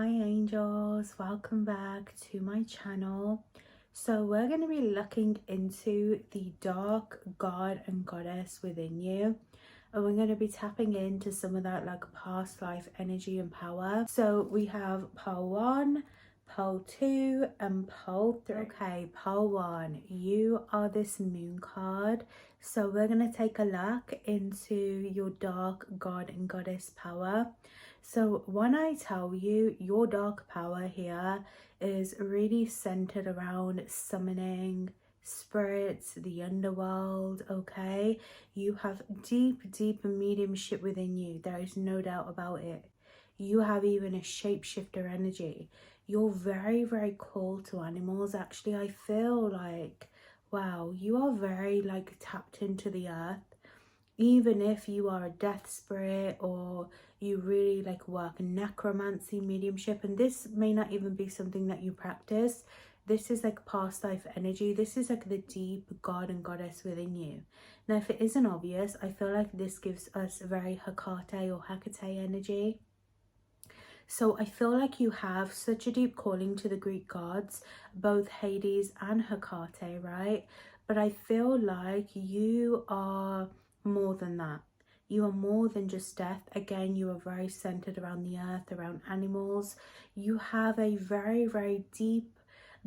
Hi angels, welcome back to my channel. So we're going to be looking into the dark god and goddess within you, and we're going to be tapping into some of that like past life energy and power. So we have pole 1, pole 2 and pole 3. Okay, pole 1, you are this moon card. So we're going to take a look into your dark god and goddess power. So when I tell you your dark power here is really centered around summoning spirits, the underworld, okay? You have deep mediumship within you. There is no doubt about it. You have even a shapeshifter energy. You're very called to animals. Actually, I feel like, wow, you are very like tapped into the earth. Even if you are a death spirit or you really like work necromancy, mediumship, and this may not even be something that you practice. This is like past life energy. This is like the deep god and goddess within you. Now, if it isn't obvious, I feel like this gives us a very Hecate or Hecate energy. So I feel like you have such a deep calling to the Greek gods, both Hades and Hecate, right? But I feel like you are more than that. You are more than just death. Again, you are very centered around the earth, around animals. You have a very deep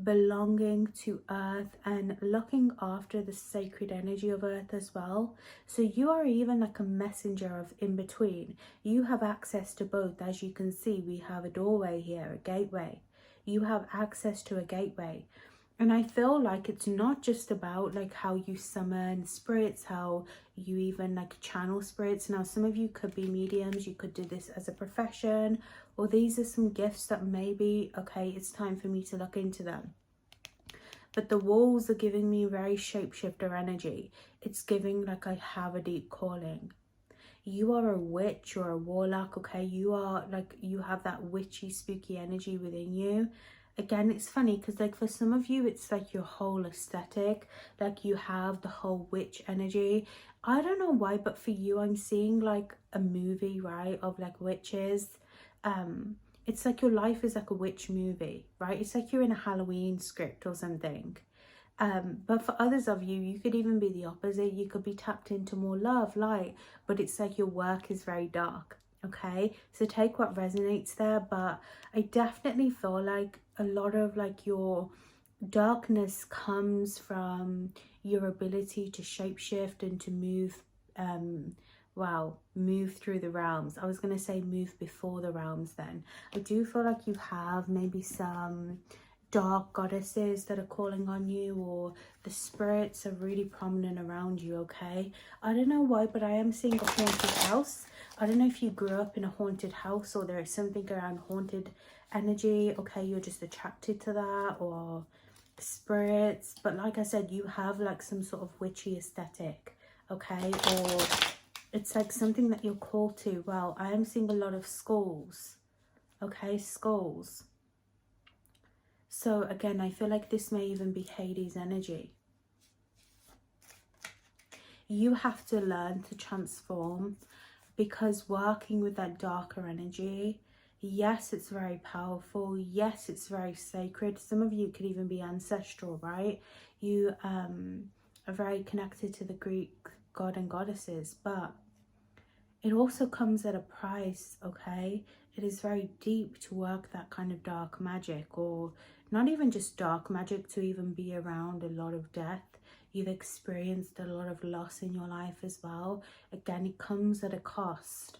belonging to earth and looking after the sacred energy of earth as well. So you are even like a messenger of in between. You have access to both. As you can see, we have a doorway here, a gateway. You have access to a gateway. And I feel like it's not just about like how you summon spirits, how you even like channel spirits. Now, some of you could be mediums, you could do this as a profession, or these are some gifts that maybe, okay, it's time for me to look into them. But the walls are giving me very shapeshifter energy. It's giving like I have a deep calling. You are a witch or a warlock, okay? You are like, you have that witchy, spooky energy within you. Again, it's funny because like for some of you, it's like your whole aesthetic, like you have the whole witch energy. I don't know why, but for you, I'm seeing like a movie, right, of like witches. It's like your life is like a witch movie, right? It's like you're in a Halloween script or something. But for others of you, you could even be the opposite. You could be tapped into more love, light, but it's like your work is very dark. Okay, so take what resonates there, but I definitely feel like a lot of like your darkness comes from your ability to shapeshift and to move move through the realms. I was going to say move before the realms. Then I do feel like you have maybe some dark goddesses that are calling on you, or the spirits are really prominent around you. Okay, I don't know why, but I am seeing a haunted house. I don't know if you grew up in a haunted house or there is something around haunted energy. Okay, you're just attracted to that, or spirits. But like I said, you have like some sort of witchy aesthetic, okay? Or it's like something that you're called to. Well, I am seeing a lot of skulls, okay? Skulls. So again, I feel like this may even be Hades energy. You have to learn to transform, because working with that darker energy, yes, it's very powerful. Yes, it's very sacred. Some of you could even be ancestral, right? You are very connected to the Greek god and goddesses, but it also comes at a price, okay? It is very deep to work that kind of dark magic, or not even just dark magic, to even be around a lot of death. You've experienced a lot of loss in your life as well. Again, it comes at a cost.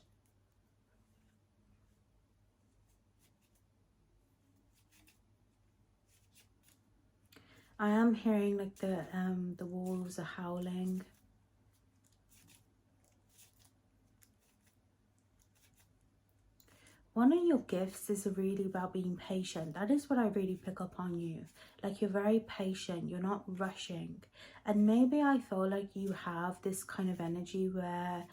I am hearing like the wolves are howling. One of your gifts is really about being patient. That is what I really pick up on you. Like, you're very patient, you're not rushing. And maybe I feel like you have this kind of energy where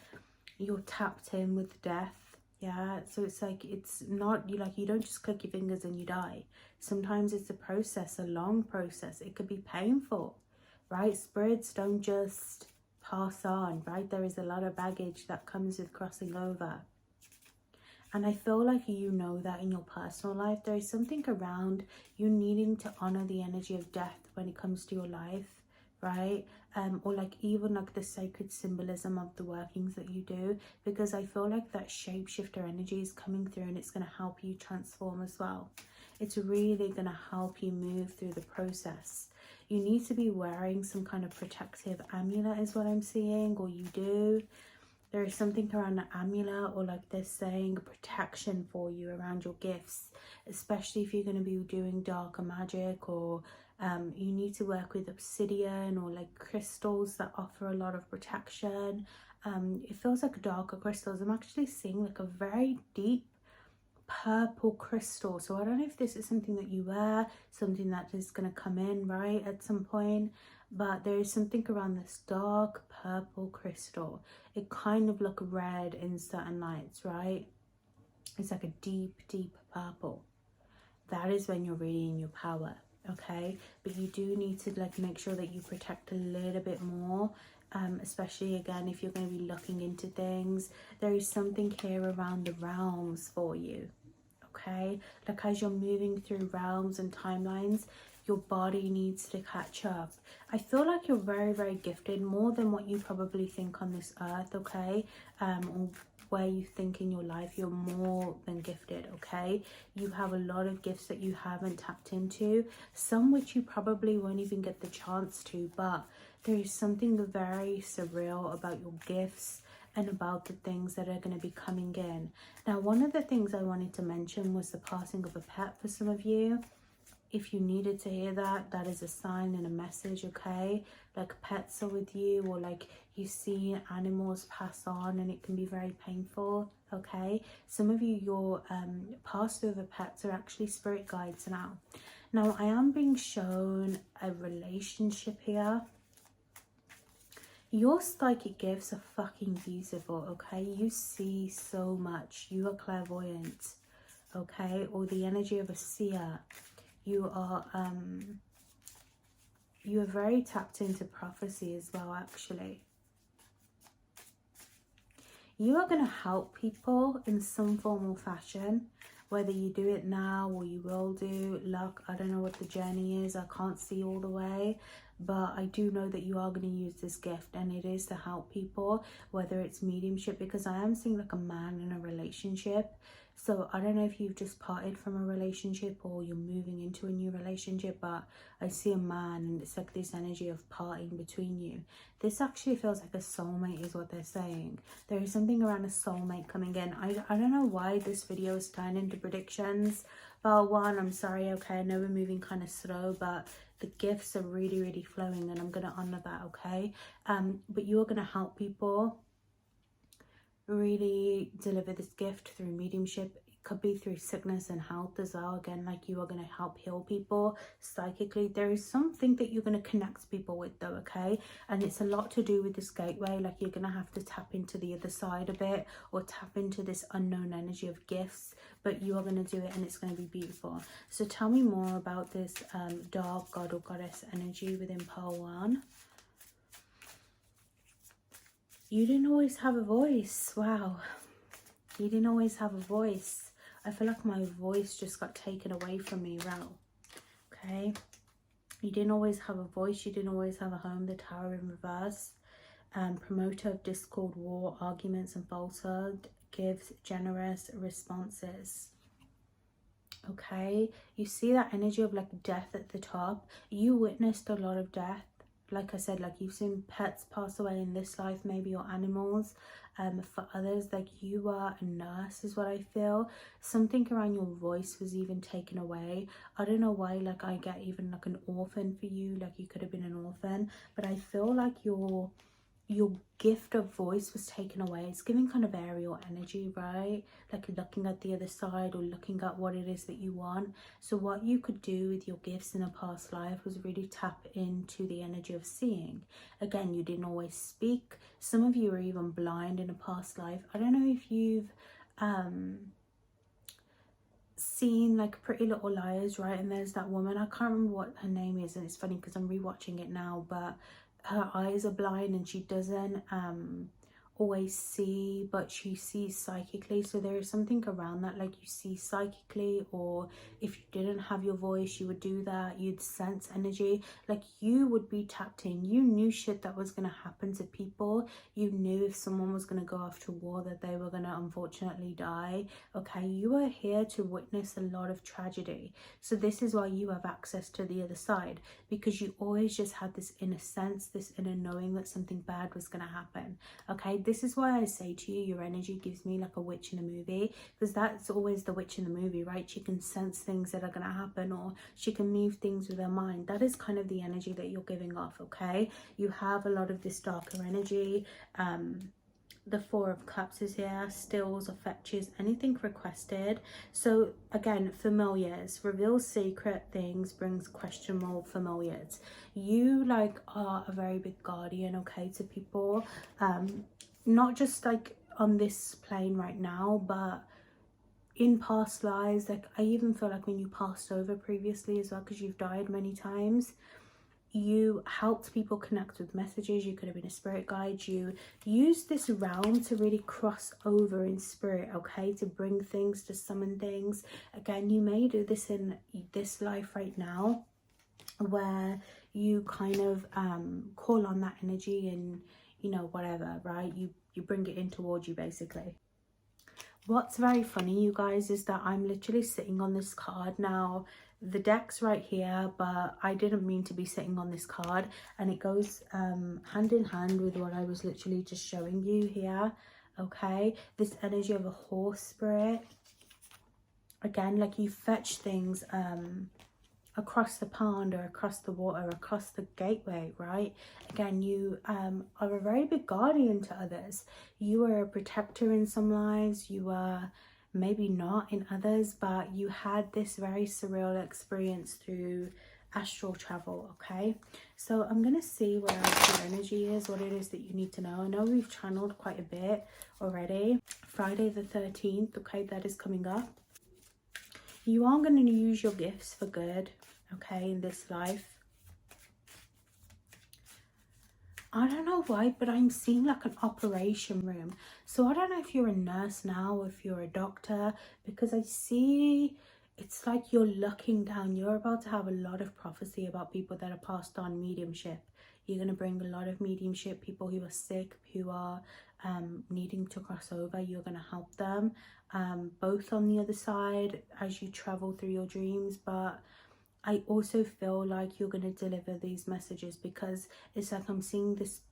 you're tapped in with death. Yeah, so it's like, it's not, you don't just click your fingers and you die. Sometimes it's a process, a long process. It could be painful, right? Spirits don't just pass on, right? There is a lot of baggage that comes with crossing over. And I feel like you know that in your personal life. There is something around you needing to honor the energy of death when it comes to your life, right? Or like even like the sacred symbolism of the workings that you do, because I feel like that shapeshifter energy is coming through and it's going to help you transform as well. It's really going to help you move through the process. You need to be wearing some kind of protective amulet is what I'm seeing, or you do. There is something around an amulet, or like they're saying protection for you around your gifts, especially if you're going to be doing darker magic, or you need to work with obsidian or like crystals that offer a lot of protection. It feels like darker crystals. I'm actually seeing like a very deep purple crystal, so I don't know if this is something that you wear, something that is going to come in right at some point, but there is something around this dark purple crystal. It kind of look red in certain lights, right? It's like a deep purple. That is when you're really in your power, okay? But you do need to like make sure that you protect a little bit more, especially again if you're going to be looking into things. There is something here around the realms for you, okay? Like as you're moving through realms and timelines, your body needs to catch up. I feel like you're very gifted, more than what you probably think on this earth, okay? Or where you think in your life. You're more than gifted, okay? You have a lot of gifts that you haven't tapped into, some which you probably won't even get the chance to, but there is something very surreal about your gifts and about the things that are going to be coming in. Now, one of the things I wanted to mention was the passing of a pet for some of you. If you needed to hear that, that is a sign and a message, okay? Like pets are with you, or like you see animals pass on, and it can be very painful, okay? Some of you, your passed over pets are actually spirit guides now. Now, I am being shown a relationship here. Your psychic gifts are fucking beautiful, okay? You see so much. You are clairvoyant, okay? Or the energy of a seer. You are very tapped into prophecy as well, actually. You are going to help people in some form or fashion, whether you do it now or you will do. Luck, I don't know what the journey is. I can't see all the way, but I do know that you are going to use this gift, and it is to help people, whether it's mediumship, because I am seeing like a man in a relationship. So I don't know if you've just parted from a relationship or you're moving into a new relationship, but I see a man and it's like this energy of parting between you. This actually feels like a soulmate is what they're saying. There is something around a soulmate coming in. I don't know why this video is turned into predictions. Well, one, I'm sorry, okay, I know we're moving kind of slow, but the gifts are really flowing, and I'm going to honor that, okay? But you're going to help people really deliver this gift through mediumship. It could be through sickness and health as well. Again, like you are going to help heal people psychically. There is something that you're going to connect people with though, okay? And it's a lot to do with this gateway. Like you're going to have to tap into the other side a bit, or tap into this unknown energy of gifts, but you are going to do it, and it's going to be beautiful. So tell me more about this dark god or goddess energy within Pearl One. You didn't always have a voice. Wow. You didn't always have a voice. I feel like my voice just got taken away from me, Ral. Okay. You didn't always have a voice. You didn't always have a home. The Tower in reverse. Promoter of discord, war, arguments and falsehood. Gives generous responses. Okay. You see that energy of like death at the top. You witnessed a lot of death. Like I said, like you've seen pets pass away in this life, maybe, or animals. For others, like you are a nurse is what I feel. Something around your voice was even taken away. I don't know why, like I get even like an orphan for you, like you could have been an orphan, but I feel like your gift of voice was taken away. It's giving kind of aerial energy, right? Like looking at the other side, or looking at what it is that you want. So what you could do with your gifts in a past life was really tap into the energy of seeing. Again, you didn't always speak. Some of you are even blind in a past life. I don't know if you've seen like Pretty Little Liars, right? And there's that woman, I can't remember what her name is, and it's funny because I'm rewatching it now, but her eyes are blind and she doesn't always see, but she sees psychically. So there is something around that, like you see psychically, or if you didn't have your voice, you would do that. You'd sense energy, like you would be tapped in. You knew shit that was going to happen to people. You knew if someone was going to go off to war that they were going to unfortunately die. Okay, you are here to witness a lot of tragedy. So this is why you have access to the other side, because you always just had this inner sense, this inner knowing that something bad was going to happen. Okay, this is why I say to you, your energy gives me like a witch in a movie, because that's always the witch in the movie, right? She can sense things that are going to happen, or she can move things with her mind. That is kind of the energy that you're giving off. Okay, you have a lot of this darker energy. The Four of Cups is here, stills or fetches, anything requested. So again, familiars, reveals secret things, brings questionable familiars. You like are a very big guardian, okay, to people, not just like on this plane right now, but in past lives. Like I even feel like when you passed over previously as well, because you've died many times, you helped people connect with messages. You could have been a spirit guide. You use this realm to really cross over in spirit, okay, to bring things, to summon things. Again, you may do this in this life right now, where you kind of call on that energy and, you know, whatever, right? You bring it in towards you, basically. What's very funny, you guys, is that I'm literally sitting on this card now. The deck's right here, but I didn't mean to be sitting on this card, and it goes hand in hand with what I was literally just showing you here. Okay, this energy of a horse spirit. Again, like you fetch things across the pond or across the water, across the gateway, right? Again, you are a very big guardian to others. You are a protector in some lives, you are maybe not in others, but you had this very surreal experience through astral travel. Okay, so I'm gonna see what else your energy is, what it is that you need to know. I know we've channeled quite a bit already. Friday the 13th, okay, that is coming up. You are going to use your gifts for good, okay, in this life. I don't know why, but I'm seeing like an operation room. So I don't know if you're a nurse now or if you're a doctor, because I see it's like you're looking down. You're about to have a lot of prophecy about people that are passed on mediumship. You're going to bring a lot of mediumship, people who are sick, who are needing to cross over. You're going to help them, both on the other side as you travel through your dreams, but I also feel like you're going to deliver these messages, because it's like I'm seeing this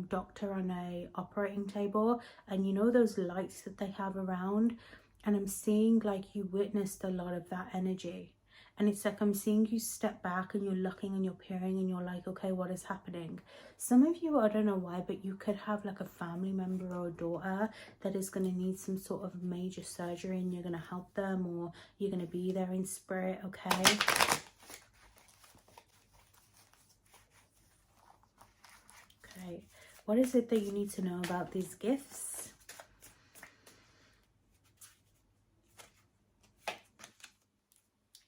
doctor on a operating table, and you know those lights that they have around, and I'm seeing like you witnessed a lot of that energy. And it's like I'm seeing you step back and you're looking and you're peering and you're like, okay, what is happening? Some of you, I don't know why, but you could have like a family member or a daughter that is going to need some sort of major surgery, and you're going to help them, or you're going to be there in spirit, okay? Okay, what is it that you need to know about these gifts?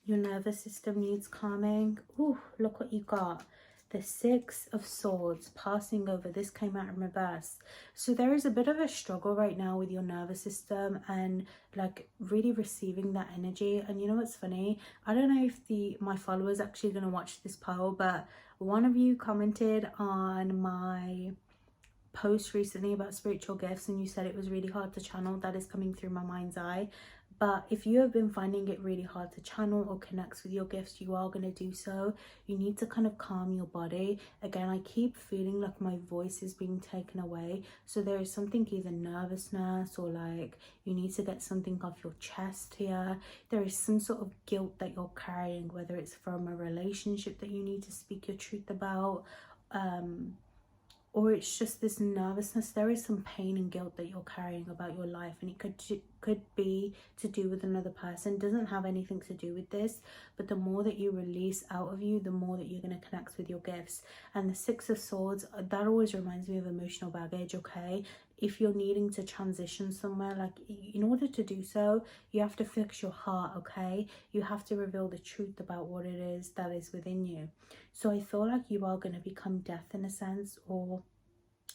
Your nervous system needs calming. Ooh, look what you got. The Six of Swords, passing over. This came out in reverse. So there is a bit of a struggle right now with your nervous system and like really receiving that energy. And you know what's funny? I don't know if my followers actually going to watch this poll, but one of you commented on my post recently about spiritual gifts, and you said it was really hard to channel. That is coming through my mind's eye. But if you have been finding it really hard to channel or connect with your gifts, you are going to do so. You need to kind of calm your body. Again, I keep feeling like my voice is being taken away. So there is something, either nervousness or like you need to get something off your chest here. There is some sort of guilt that you're carrying, whether it's from a relationship that you need to speak your truth about, or it's just this nervousness. There is some pain and guilt that you're carrying about your life, and it could be to do with another person. It doesn't have anything to do with this, but the more that you release out of you, the more that you're going to connect with your gifts. And the Six of Swords, that always reminds me of emotional baggage, okay? If you're needing to transition somewhere, like in order to do so, you have to fix your heart, okay? You have to reveal the truth about what it is that is within you. So I feel like you are going to become deaf in a sense, or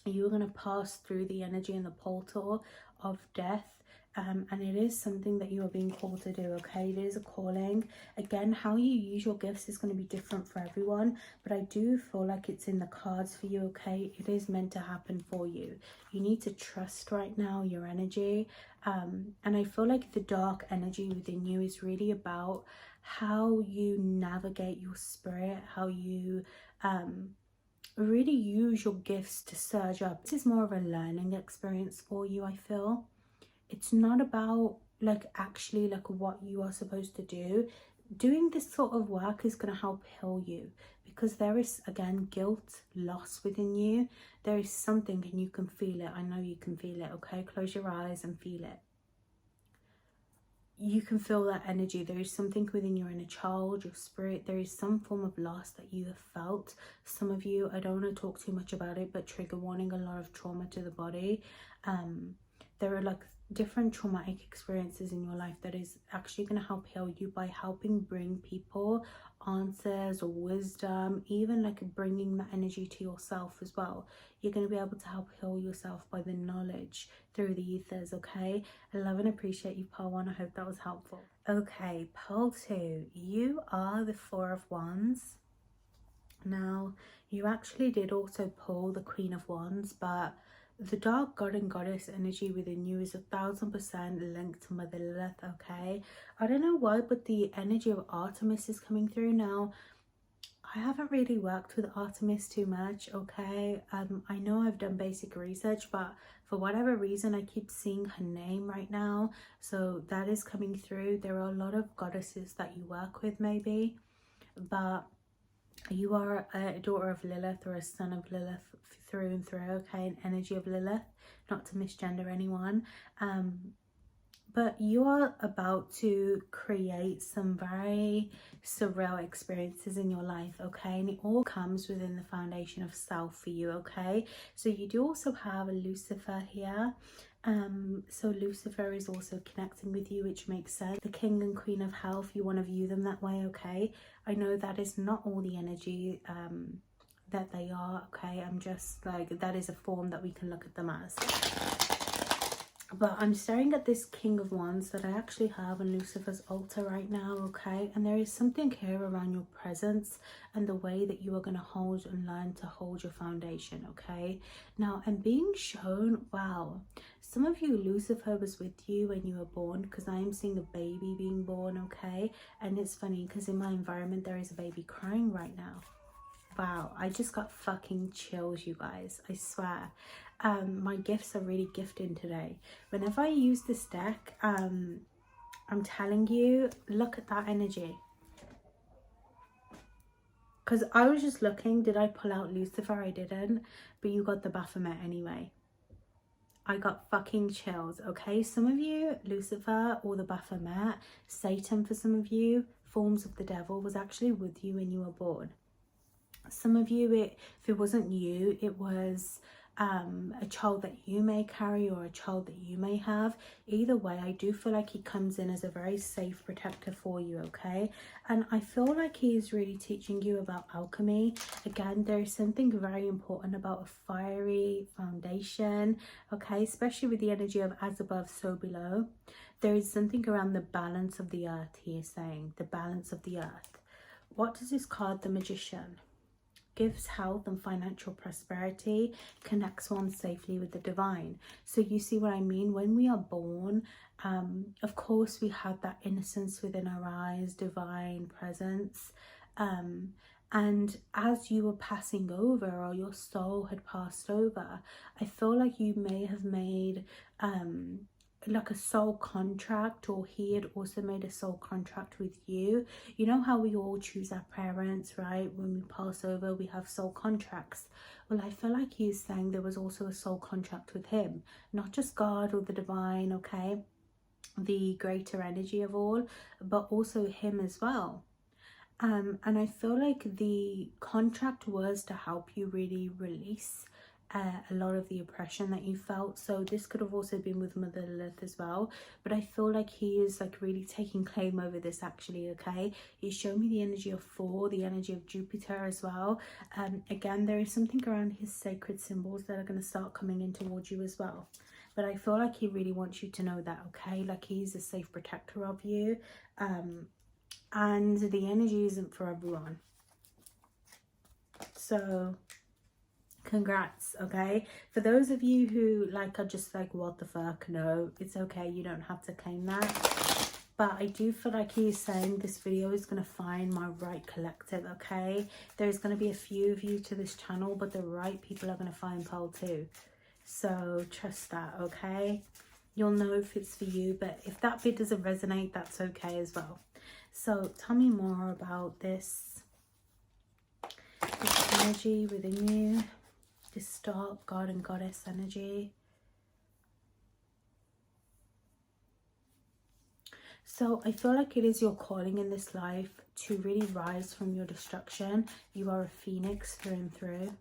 you are going to pass through the energy and the portal of death. And it is something that you are being called to do, okay? It is a calling. Again, how you use your gifts is going to be different for everyone, but I do feel like it's in the cards for you, okay? It is meant to happen for you. You need to trust right now your energy. And I feel like the dark energy within you is really about how you navigate your spirit, how you really use your gifts to surge up. This is more of a learning experience for you, I feel. It's not about like actually like what you are supposed to do. Doing this sort of work is going to help heal you, because there is, again, guilt, loss within you. There is something and you can feel it. I know you can feel it, okay? Close your eyes and feel it. You can feel that energy. There is something within your inner child, your spirit. There is some form of loss that you have felt. Some of you, I don't want to talk too much about it, but trigger warning, a lot of trauma to the body. There are like different traumatic experiences in your life that is actually going to help heal you by helping bring people answers or wisdom, even like bringing that energy to yourself as well. You're going to be able to help heal yourself by the knowledge through the ethers, okay? I love and appreciate you, Pearl 1. I hope that was helpful. Okay, Pearl 2, you are the Four of Wands. Now, you actually did also pull the Queen of Wands, but the dark god and goddess energy within you is 1000% linked to Mother Lilith, okay? I don't know why, but the energy of Artemis is coming through now. I haven't really worked with Artemis too much, okay? I know I've done basic research, but for whatever reason, I keep seeing her name right now. So that is coming through. There are a lot of goddesses that you work with maybe, but you are a daughter of Lilith or a son of Lilith through and through, okay? An energy of Lilith, not to misgender anyone. But you are about to create some very surreal experiences in your life, okay? And it all comes within the foundation of self for you, okay? So you do also have a Lucifer here. So Lucifer is also connecting with you, which makes sense. The king and queen of hell, if you want to view them that way, okay? I know that is not all the energy that they are, okay? I'm just like, that is a form that we can look at them as. But I'm staring at this King of Wands that I actually have on Lucifer's altar right now, okay? And there is something here around your presence and the way that you are going to hold and learn to hold your foundation, okay? Now, I'm being shown, wow, some of you, Lucifer was with you when you were born, because I am seeing a baby being born, okay? And it's funny because in my environment, there is a baby crying right now. Wow, I just got fucking chills, you guys, I swear. My gifts are really gifting today. Whenever I use this deck, I'm telling you, look at that energy. Because I was just looking, did I pull out Lucifer? I didn't, but you got the Baphomet anyway. I got fucking chills, okay? Some of you, Lucifer or the Baphomet, Satan for some of you, forms of the devil, was actually with you when you were born. Some of you, if it wasn't you, it was a child that you may carry or a child that you may have. Either way, I do feel like he comes in as a very safe protector for you, okay? And I feel like he is really teaching you about alchemy. Again, there is something very important about a fiery foundation, okay? Especially with the energy of as above, so below. There is something around the balance of the earth, he is saying, the balance of the earth. What does this card, the Magician? Gives health and financial prosperity, connects one safely with the divine. So you see what I mean? When we are born, of course we have that innocence within our eyes, divine presence. And as you were passing over, or your soul had passed over, I feel like you may have made like a soul contract, or he had also made a soul contract with you. You know how we all choose our parents, right? When we pass over, we have soul contracts. Well, I feel like he's saying there was also a soul contract with him, not just God or the divine, okay, the greater energy of all, but also him as well. And I feel like the contract was to help you really release a lot of the oppression that you felt. So this could have also been with Mother Lilith as well, but I feel like he is like really taking claim over this actually. Okay, he's showing me the energy of 4, the energy of Jupiter as well. Again, there is something around his sacred symbols that are going to start coming in towards you as well. But I feel like he really wants you to know that, okay, like he's a safe protector of you. And the energy isn't for everyone, so congrats. Okay, for those of you who like are just like, what the fuck, no, it's okay, you don't have to claim that. But I do feel like he's saying this video is going to find my right collective. Okay, there's going to be a few of you to this channel, but the right people are going to find Pearl too, so trust that. Okay, you'll know if it's for you, but if that bit doesn't resonate, that's okay as well. So tell me more about this energy within you, this dark god and goddess energy. So I feel like it is your calling in this life to really rise from your destruction. You are a phoenix through and through.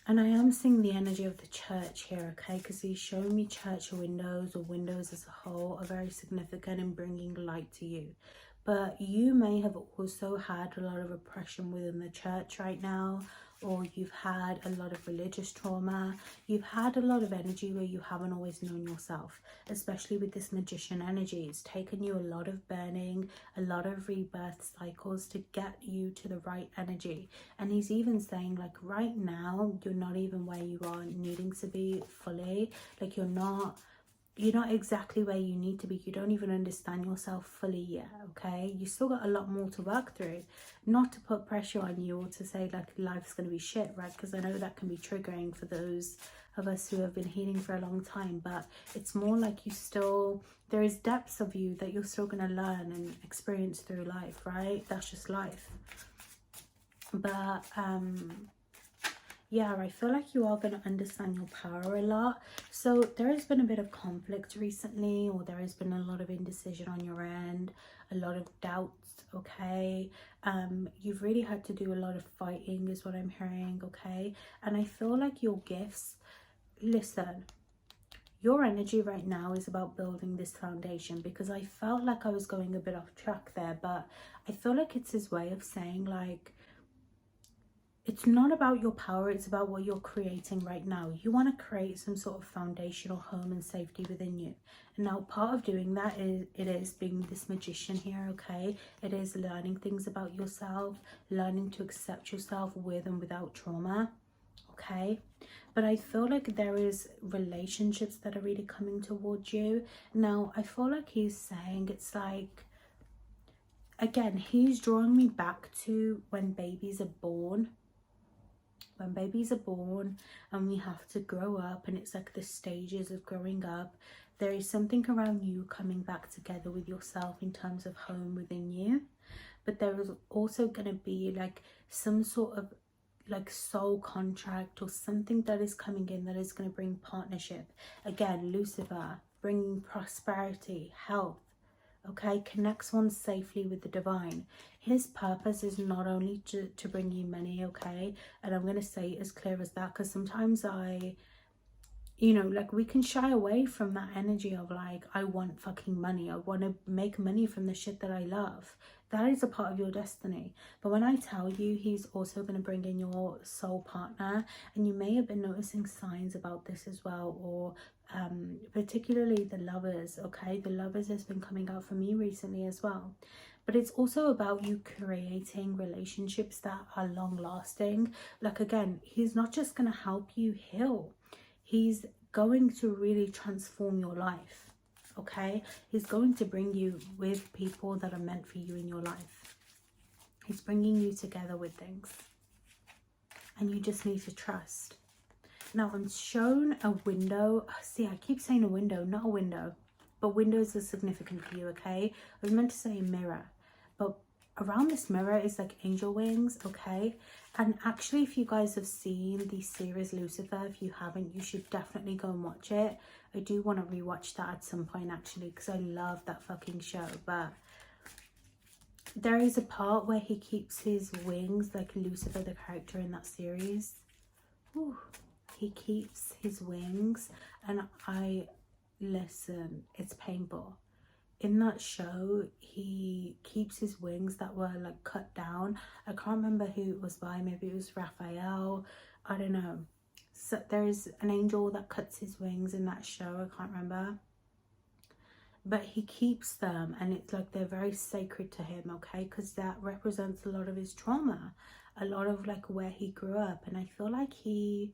And I am seeing the energy of the church here, okay? Because he's showing me church windows, or windows as a whole, are very significant in bringing light to you. But you may have also had a lot of oppression within the church right now, or you've had a lot of religious trauma. You've had a lot of energy where you haven't always known yourself, especially with this magician energy. It's taken you a lot of burning, a lot of rebirth cycles to get you to the right energy. And he's even saying like right now, you're not even where you are needing to be fully. Like you're not exactly where you need to be. You don't even understand yourself fully yet, okay? You still got a lot more to work through. Not to put pressure on you or to say like life's going to be shit, right? Because I know that can be triggering for those of us who have been healing for a long time, but it's more like there is depths of you that you're still going to learn and experience through life, right? That's just life. But yeah, I feel like you are going to understand your power a lot. So there has been a bit of conflict recently, or there has been a lot of indecision on your end, a lot of doubts, okay? You've really had to do a lot of fighting is what I'm hearing, okay? And I feel like your gifts, listen, your energy right now is about building this foundation, because I felt like I was going a bit off track there, but I feel like it's his way of saying like, it's not about your power, it's about what you're creating right now. You want to create some sort of foundational home and safety within you. And now part of doing that is being this magician here, okay? It is learning things about yourself, learning to accept yourself with and without trauma, okay? But I feel like there is relationships that are really coming towards you. Now, I feel like he's saying it's like, again, he's drawing me back to when babies are born. When babies are born and we have to grow up, and it's like the stages of growing up, there is something around you coming back together with yourself in terms of home within you. But there is also going to be like some sort of like soul contract or something that is coming in that is going to bring partnership. Again, Lucifer, bringing prosperity, health, okay, connects one safely with the divine. His purpose is not only to bring you money, okay? And I'm going to say it as clear as that, because sometimes like we can shy away from that energy of like, I want fucking money, I want to make money from the shit that I love. That is a part of your destiny. But when I tell you, he's also going to bring in your soul partner, and you may have been noticing signs about this as well, or particularly the lovers, okay? The lovers has been coming out for me recently as well. But it's also about you creating relationships that are long lasting. Like again, he's not just going to help you heal, he's going to really transform your life, okay? He's going to bring you with people that are meant for you in your life. He's bringing you together with things, and you just need to trust. Now I'm shown a window. See, I keep saying a window, not a window, but windows are significant for you, okay? I was meant to say a mirror, but around this mirror is like angel wings, okay? And actually, if you guys have seen the series Lucifer, if you haven't, you should definitely go and watch it. I do want to rewatch that at some point actually, because I love that fucking show. But there is a part where he keeps his wings, like Lucifer, the character in that series. Ooh, he keeps his wings, and listen, it's painful. In that show, he keeps his wings that were like cut down. I can't remember who it was by. Maybe it was Raphael. I don't know. So there's an angel that cuts his wings in that show. I can't remember. But he keeps them, and it's like they're very sacred to him, okay? Because that represents a lot of his trauma, a lot of like where he grew up. And I feel like he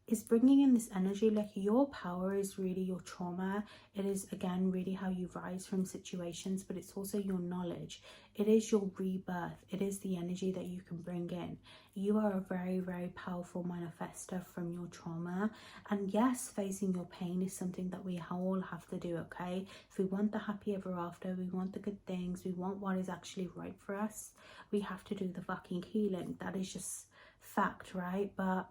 is bringing in this energy, like your power is really your trauma. It is again really how you rise from situations, but it's also your knowledge. It is your rebirth. It is the energy that you can bring in. You are a very, very powerful manifester from your trauma. And yes, facing your pain is something that we all have to do, okay? If we want the happy ever after, we want the good things, we want what is actually right for us, we have to do the fucking healing. That is just fact, right? But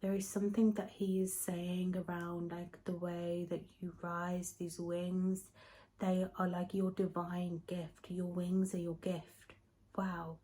there is something that he is saying around like the way that you rise, these wings, they are like your divine gift. Your wings are your gift. Wow.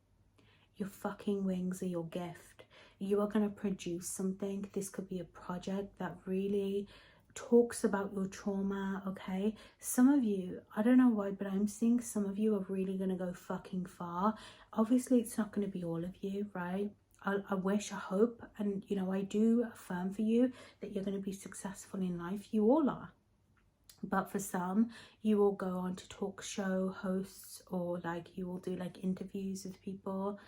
Your fucking wings are your gift. You are going to produce something. This could be a project that really talks about your trauma, okay? Some of you, I don't know why, but I'm seeing some of you are really going to go fucking far. Obviously, it's not going to be all of you, right? I wish, I hope, and you know, I do affirm for you that you're going to be successful in life. You all are. But for some, you will go on to talk show hosts, or like you will do like interviews with people.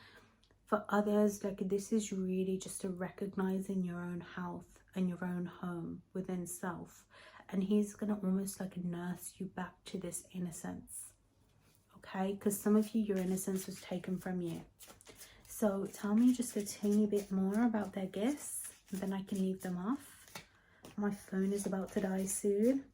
For others, like this is really just a recognizing your own health and your own home within self. And he's going to almost like nurse you back to this innocence. Okay? Because some of you, your innocence was taken from you. So tell me just a teeny bit more about their gifts, and then I can leave them off. My phone is about to die soon.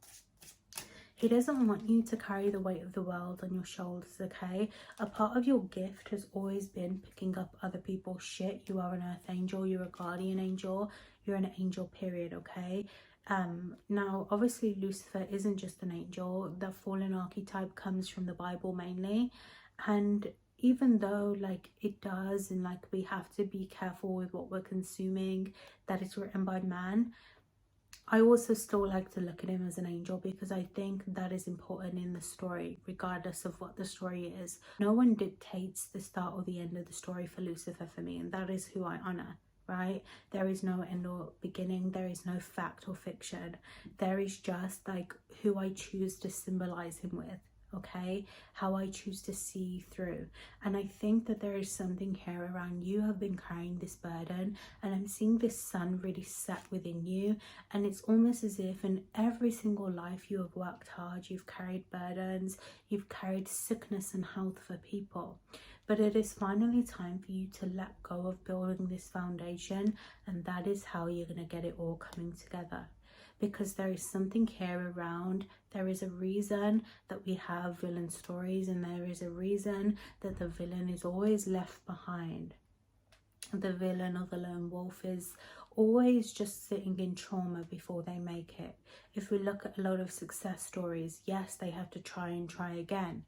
He doesn't want you to carry the weight of the world on your shoulders, okay? A part of your gift has always been picking up other people's shit. You are an earth angel, you're a guardian angel, you're an angel, period, okay? Now, obviously, Lucifer isn't just an angel. The fallen archetype comes from the Bible mainly. And even though like it does, and like we have to be careful with what we're consuming, that is written by man, I also still like to look at him as an angel, because I think that is important in the story, regardless of what the story is. No one dictates the start or the end of the story for Lucifer for me, and that is who I honor, right? There is no end or beginning. There is no fact or fiction. There is just like who I choose to symbolize him with, okay? How I choose to see through. And I think that there is something here around you have been carrying this burden, and I'm seeing this sun really set within you, and it's almost as if in every single life you have worked hard, you've carried burdens, you've carried sickness and health for people. But it is finally time for you to let go of building this foundation, and that is how you're going to get it all coming together. Because there is something here around, there is a reason that we have villain stories, and there is a reason that the villain is always left behind. The villain or the lone wolf is always just sitting in trauma before they make it. If we look at a lot of success stories, yes, they have to try and try again.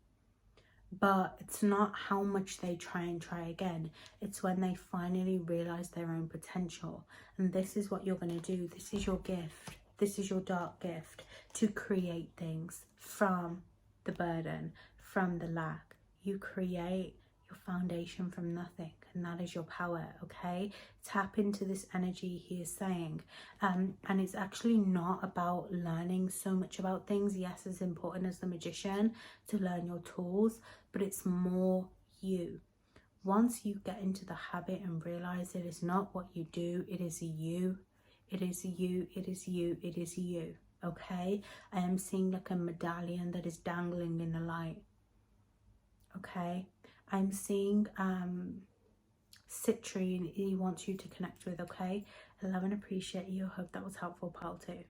But it's not how much they try and try again. It's when they finally realize their own potential. And this is what you're going to do. This is your gift. This is your dark gift, to create things from the burden, from the lack. You create your foundation from nothing, and that is your power, okay? Tap into this energy, he is saying. And it's actually not about learning so much about things. Yes, as important as the magician to learn your tools, but it's more you. Once you get into the habit and realize it is not what you do, it is you. It is you, it is you, it is you, okay? I am seeing like a medallion that is dangling in the light, okay? I'm seeing citrine he wants you to connect with, okay? I love and appreciate you. I hope that was helpful, pal, too.